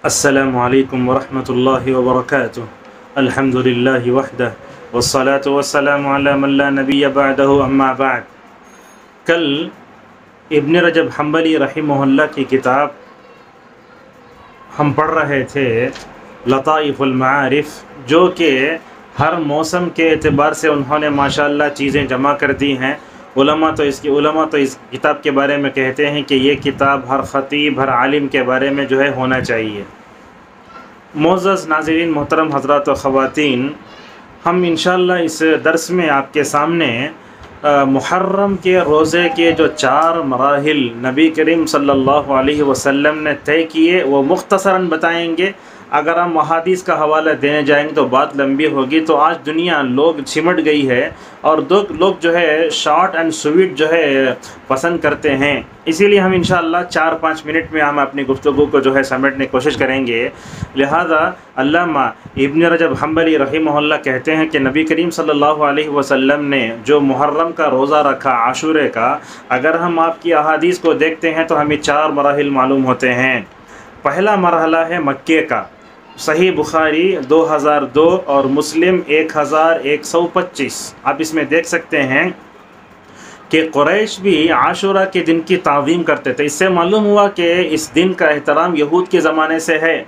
السلام علیکم ورحمۃ اللہ وبرکاتہ۔ الحمد للہ وحدہ والصلاة والسلام علی من لا نبی بعدہ اما بعد۔ کل ابن رجب حنبلی رحمہ اللہ کی کتاب ہم پڑھ رہے تھے لطائف المعارف، جو کہ ہر موسم کے اعتبار سے انہوں نے ماشاءاللہ چیزیں جمع کر دی ہیں۔ علماء تو اس کتاب کے بارے میں کہتے ہیں کہ یہ کتاب ہر خطیب ہر عالم کے بارے میں جو ہے ہونا چاہیے۔ معزز ناظرین، محترم حضرات و خواتین، ہم انشاءاللہ اس درس میں آپ کے سامنے محرم کے روزے کے جو 4 مراحل نبی کریم صلی اللہ علیہ وسلم نے طے کیے وہ مختصراً بتائیں گے۔ اگر ہم احادیث کا حوالہ دینے جائیں گے تو بات لمبی ہوگی، تو آج دنیا لوگ سمٹ گئی ہے اور لوگ جو ہے شارٹ اینڈ سویٹ جو ہے پسند کرتے ہیں۔ اسی لیے ہم انشاءاللہ 4-5 منٹ میں ہم اپنی گفتگو کو جو ہے سمیٹنے کی کوشش کریں گے۔ لہذا علامہ ابن رجب حنبلی رحمہ اللہ کہتے ہیں کہ نبی کریم صلی اللہ علیہ وسلم نے جو محرم کا روزہ رکھا عاشورے کا، اگر ہم آپ کی احادیث کو دیکھتے ہیں تو ہمیں 4 مراحل معلوم ہوتے ہیں۔ پہلا مرحلہ ہے مکے کا، صحیح بخاری 2002 اور مسلم 1125۔ آپ اس میں دیکھ سکتے ہیں کہ قریش بھی عاشورہ کے دن کی تعظیم کرتے تھے۔ اس سے معلوم ہوا کہ اس دن کا احترام یہود کے زمانے سے ہے،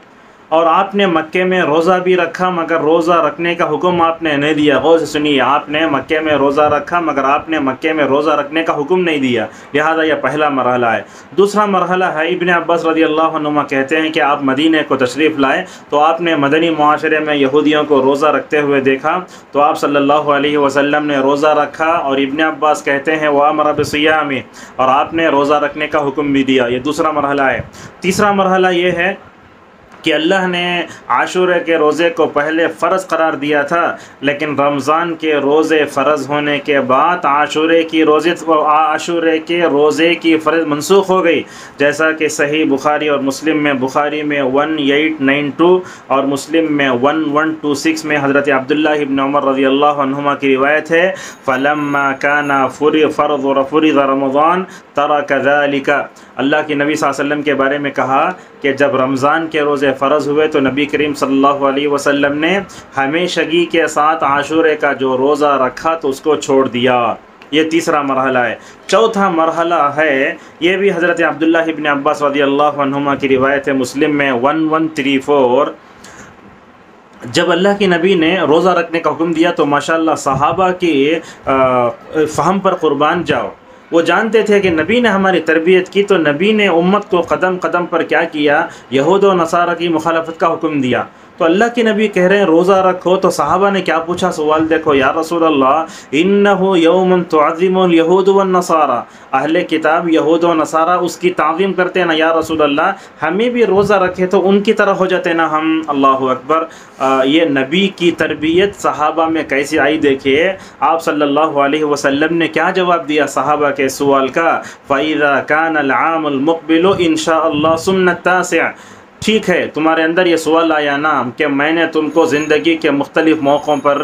اور آپ نے مکے میں روزہ بھی رکھا مگر روزہ رکھنے کا حکم آپ نے نہیں دیا۔ غور سے سنیے، آپ نے مکے میں روزہ رکھا مگر آپ نے مکے میں روزہ رکھنے کا حکم نہیں دیا، لہذا یہ پہلا مرحلہ ہے۔ دوسرا مرحلہ ہے، ابن عباس رضی اللہ عنہما کہتے ہیں کہ آپ مدینے کو تشریف لائے تو آپ نے مدنی معاشرے میں یہودیوں کو روزہ رکھتے ہوئے دیکھا، تو آپ صلی اللہ علیہ وسلم نے روزہ رکھا، اور ابن عباس کہتے ہیں وَأَمَرَ بِصِيَامِهِ، اور آپ نے روزہ رکھنے کا حکم بھی دیا۔ یہ دوسرا مرحلہ ہے۔ تیسرا مرحلہ یہ ہے کہ اللہ نے عاشورے کے روزے کو پہلے فرض قرار دیا تھا، لیکن رمضان کے روزے فرض ہونے کے بعد عاشورے کے روزے کی فرض منسوخ ہو گئی، جیسا کہ صحیح بخاری اور مسلم میں، بخاری میں 1892 اور مسلم میں 1126 میں حضرت عبداللہ ابن عمر رضی اللہ عنہما کی روایت ہے، فَلَمَّا كَانَ فُرِضَ رَمَضَانَ تَرَكَ ذَلِكَ۔ اللہ کے نبی صلی اللہ علیہ وسلم کے بارے میں کہا کہ جب رمضان کے روزے فرض ہوئے تو نبی کریم صلی اللہ علیہ وسلم نے ہمیشگی کے ساتھ عاشورے کا جو روزہ رکھا تو اس کو چھوڑ دیا۔ یہ تیسرا مرحلہ ہے۔ چوتھا مرحلہ ہے، یہ بھی حضرت عبداللہ ابن عباس رضی اللہ عنہما کی روایت ہے، مسلم میں 1134۔ جب اللہ کے نبی نے روزہ رکھنے کا حکم دیا تو ماشاءاللہ صحابہ کی فہم پر قربان جاؤ، وہ جانتے تھے کہ نبی نے ہماری تربیت کی، تو نبی نے امت کو قدم قدم پر کیا کیا، یہود و نصارہ کی مخالفت کا حکم دیا۔ تو اللہ کے نبی کہہ رہے ہیں روزہ رکھو، تو صحابہ نے کیا پوچھا، سوال دیکھو، یا رسول اللہ انہ یوم تعظم الیہود والنصارہ، اہل کتاب یہود و نصارہ اس کی تعظیم کرتے ہیں نا یا رسول اللہ، ہمیں بھی روزہ رکھے تو ان کی طرح ہو جاتے نا ہم۔ اللہ اکبر۔ یہ نبی کی تربیت صحابہ میں کیسی آئی دیکھیے۔ آپ صلی اللہ علیہ وسلم نے کیا جواب دیا صحابہ کے سوال کا، فَإِذَا كَانَ الْعَامُ الْمُقْبِلُ إِنْ شَاءَ اللَّهُ ثُمَّ التَّاسِعَ۔ ٹھیک ہے، تمہارے اندر یہ سوال آیا نا کہ میں نے تم کو زندگی کے مختلف موقعوں پر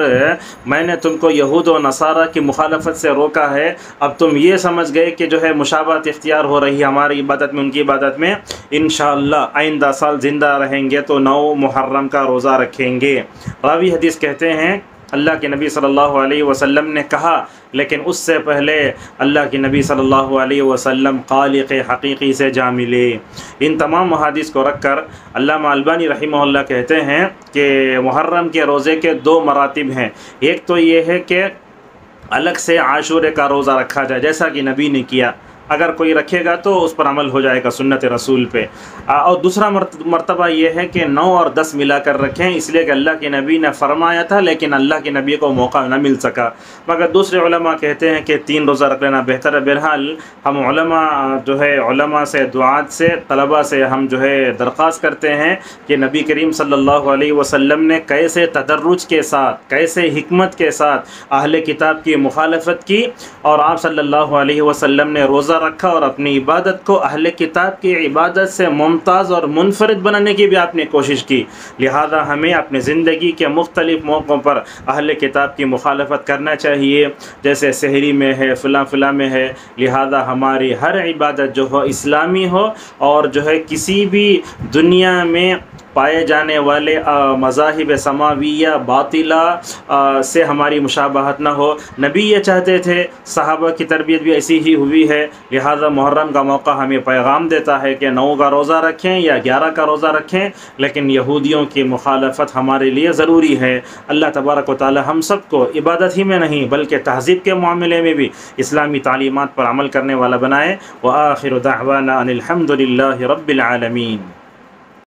میں نے تم کو یہود و نصارہ کی مخالفت سے روکا ہے، اب تم یہ سمجھ گئے کہ جو ہے مشابہت اختیار ہو رہی ہے ہماری عبادت میں ان کی عبادت میں، انشاءاللہ آئندہ سال زندہ رہیں گے تو 9 محرم کا روزہ رکھیں گے۔ راوی حدیث کہتے ہیں اللہ کے نبی صلی اللہ علیہ وسلم نے کہا، لیکن اس سے پہلے اللہ کے نبی صلی اللہ علیہ وسلم خالق حقیقی سے جا ملے۔ ان تمام احادیث کو رکھ کر علامہ البانی رحمہ اللہ کہتے ہیں کہ محرم کے روزے کے 2 مراتب ہیں۔ ایک تو یہ ہے کہ الگ سے عاشورے کا روزہ رکھا جائے جیسا کہ نبی نے کیا، اگر کوئی رکھے گا تو اس پر عمل ہو جائے گا سنت رسول پہ، اور دوسرا مرتبہ یہ ہے کہ 9 اور 10 ملا کر رکھیں، اس لیے کہ اللہ کے نبی نے فرمایا تھا لیکن اللہ کے نبی کو موقع نہ مل سکا، مگر دوسرے علماء کہتے ہیں کہ 3 روزہ رکھ لینا بہتر ہے۔ بہرحال ہم علماء سے دعات سے طلباء سے ہم جو ہے درخواست کرتے ہیں کہ نبی کریم صلی اللہ علیہ وسلم نے کیسے تدرج کے ساتھ، کیسے حکمت کے ساتھ اہل کتاب کی مخالفت کی، اور آپ صلی اللہ علیہ وسلم نے روزہ رکھا اور اپنی عبادت کو اہل کتاب کی عبادت سے ممتاز اور منفرد بنانے کی بھی آپ نے کوشش کی۔ لہذا ہمیں اپنے زندگی کے مختلف موقعوں پر اہل کتاب کی مخالفت کرنا چاہیے، جیسے سحری میں ہے، فلاں میں ہے۔ لہذا ہماری ہر عبادت جو ہو اسلامی ہو، اور جو ہے کسی بھی دنیا میں پائے جانے والے مذاہب سماویہ باطلہ سے ہماری مشابہت نہ ہو۔ نبی یہ چاہتے تھے، صحابہ کی تربیت بھی ایسی ہی ہوئی ہے، لہذا محرم کا موقع ہمیں پیغام دیتا ہے کہ 9 کا روزہ رکھیں یا 11 کا روزہ رکھیں، لیکن یہودیوں کی مخالفت ہمارے لیے ضروری ہے۔ اللہ تبارک و تعالی ہم سب کو عبادت ہی میں نہیں بلکہ تہذیب کے معاملے میں بھی اسلامی تعلیمات پر عمل کرنے والا بنائے۔ وآخر دعوانا ان الحمد للہ رب العالمین۔